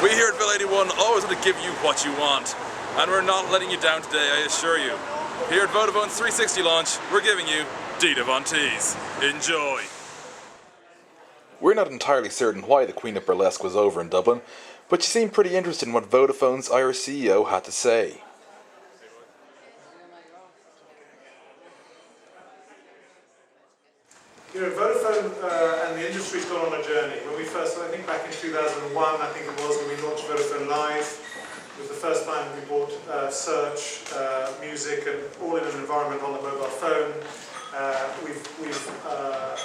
We here at Villa 81 always want to give you what you want, and we're not letting you down today, I assure you. Here at Vodafone's 360 launch, we're giving you Dita Von Teese. Enjoy! We're not entirely certain why the Queen of Burlesque was over in Dublin, but she seemed pretty interested in what Vodafone's Irish CEO had to say. You know, Vodafone and the industry's gone on a journey. When we first, I think back in 2001, I think it was, when we launched Vodafone Live, it was the first time we bought search, music, and all in an environment on the mobile phone. We've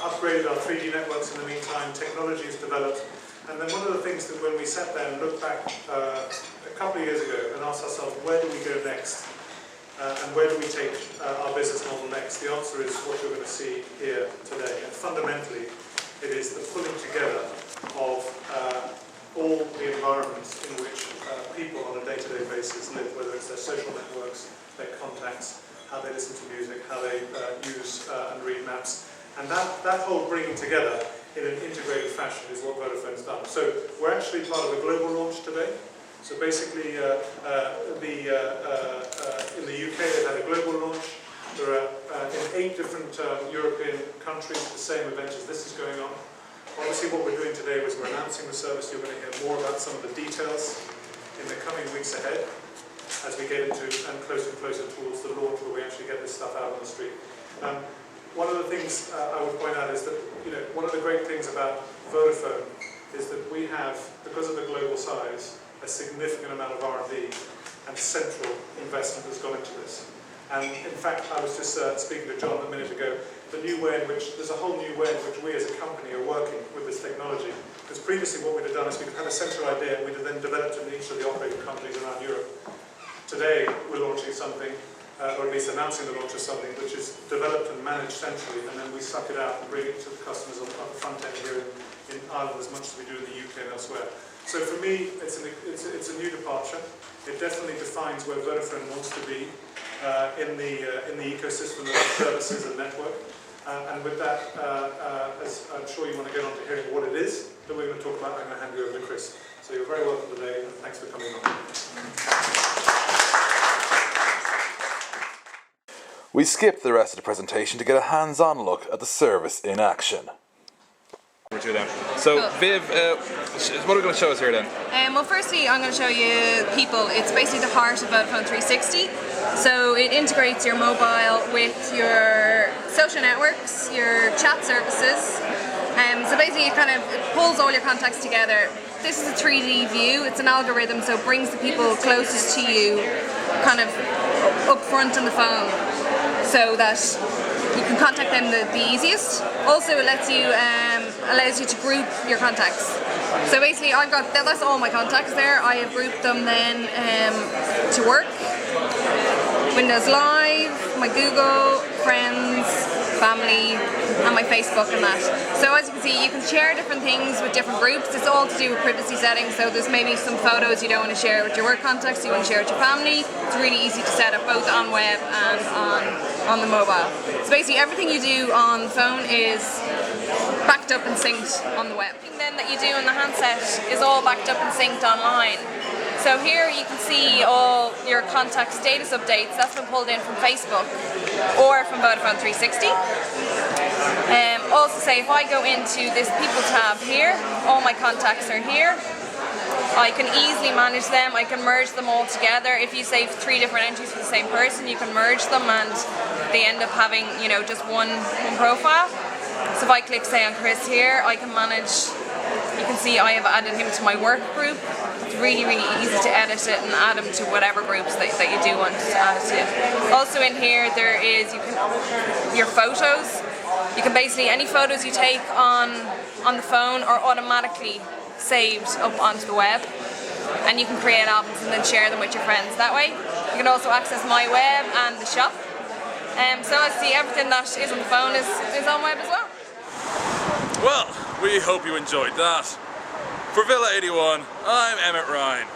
upgraded our 3D networks in the meantime, technology has developed, and then one of the things that when we sat there and looked back a couple of years ago and asked ourselves, where do we go next? And where do we take our business model next? The answer is what you're going to see here today. And fundamentally, it is the pulling together of all the environments in which people on a day-to-day basis live, whether it's their social networks, their contacts, how they listen to music, how they use and read maps. And that whole bringing together in an integrated fashion is what Vodafone's done. So we're actually part of a global launch today. So basically, in the UK they've had a global launch. There are in 8 different European countries the same event as this is going on. Obviously what we're doing today is we're announcing the service. You're going to hear more about some of the details in the coming weeks ahead as we get into and closer towards the launch where we actually get this stuff out on the street. One of the things I would point out is that, you know, one of the great things about Vodafone is that we have, because of the global size, a significant amount of R&D and central investment has gone into this. And in fact, I was just speaking to John a minute ago, the new way in which, there's a whole new way in which we as a company are working with this technology. Because previously what we'd have done is we'd have had a central idea and we'd have then developed it in each of the operating companies around Europe. Today, we're launching something, or at least announcing the launch of something, which is developed and managed centrally, and then we suck it out and bring it to the customers on the front end here in Ireland as much as we do in the UK and elsewhere. So for me, it's a new departure. It definitely defines where Vodafone wants to be in the ecosystem of services and network. And with that, as I'm sure you want to get on to hearing what it is that we're going to talk about, I'm going to hand you over to Chris. So you're very welcome today, and thanks for coming on. We skipped the rest of the presentation to get a hands-on look at the service in action. So, Viv, what are we going to show us here then? Well, firstly, I'm going to show you People. It's basically the heart of Vodafone 360. So it integrates your mobile with your social networks, your chat services. So basically, it pulls all your contacts together. This is a 3D view. It's an algorithm, so it brings the people closest to you, kind of up front on the phone, so that you can contact them the easiest. Also, it lets you allows you to group your contacts. So basically, that's all my contacts there. I have grouped them then to work, Windows Live, my Google, friends, family, and my Facebook and that. So as you can see, you can share different things with different groups. It's all to do with privacy settings. So there's maybe some photos you don't want to share with your work contacts, you want to share with your family. It's really easy to set up both on web and on the mobile. So basically everything you do on the phone is backed up and synced on the web. Everything then that you do on the handset is all backed up and synced online. So here you can see all your contact status updates. That's been pulled in from Facebook or from Vodafone 360. Also say if I go into this People tab here, all my contacts are here. I can easily manage them, I can merge them all together. If you save 3 different entries for the same person, you can merge them and they end up having, you know, just one profile. So if I click say on Chris here, I can manage, you can see I have added him to my work group. It's really, really easy to edit it and add them to whatever groups that you do want to add it to. Also in here there is your photos. You can basically, any photos you take on the phone are automatically saved up onto the web, and you can create albums and then share them with your friends that way. You can also access my web and the shop. So as you see, everything that is on the phone is on web as well. Well, we hope you enjoyed that. For Villa 81, I'm Emmett Ryan.